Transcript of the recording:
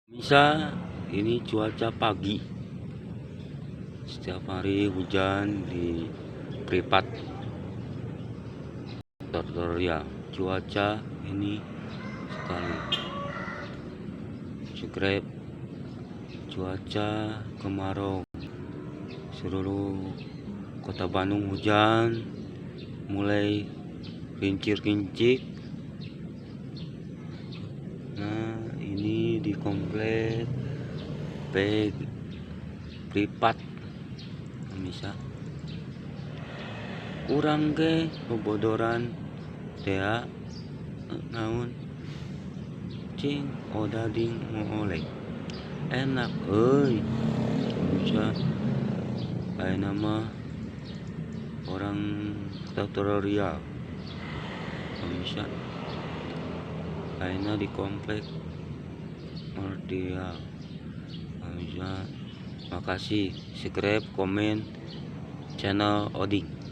Bisa, ini cuaca pagi. Setiap hari hujan di Pripat Tortoria. Cuaca ini sekali. Sekrep cuaca kemarau. Seluruh kota Bandung hujan, mulai kincir-kincir. Nah, ini di komplek Pripat bisa kurang ke kebodoran teh naon cing odading ngoleh enak bisa kayak nama orang tutorial bisa kayaknya di komplek Merdeka bisa. Makasih, subscribe, komen channel Oding.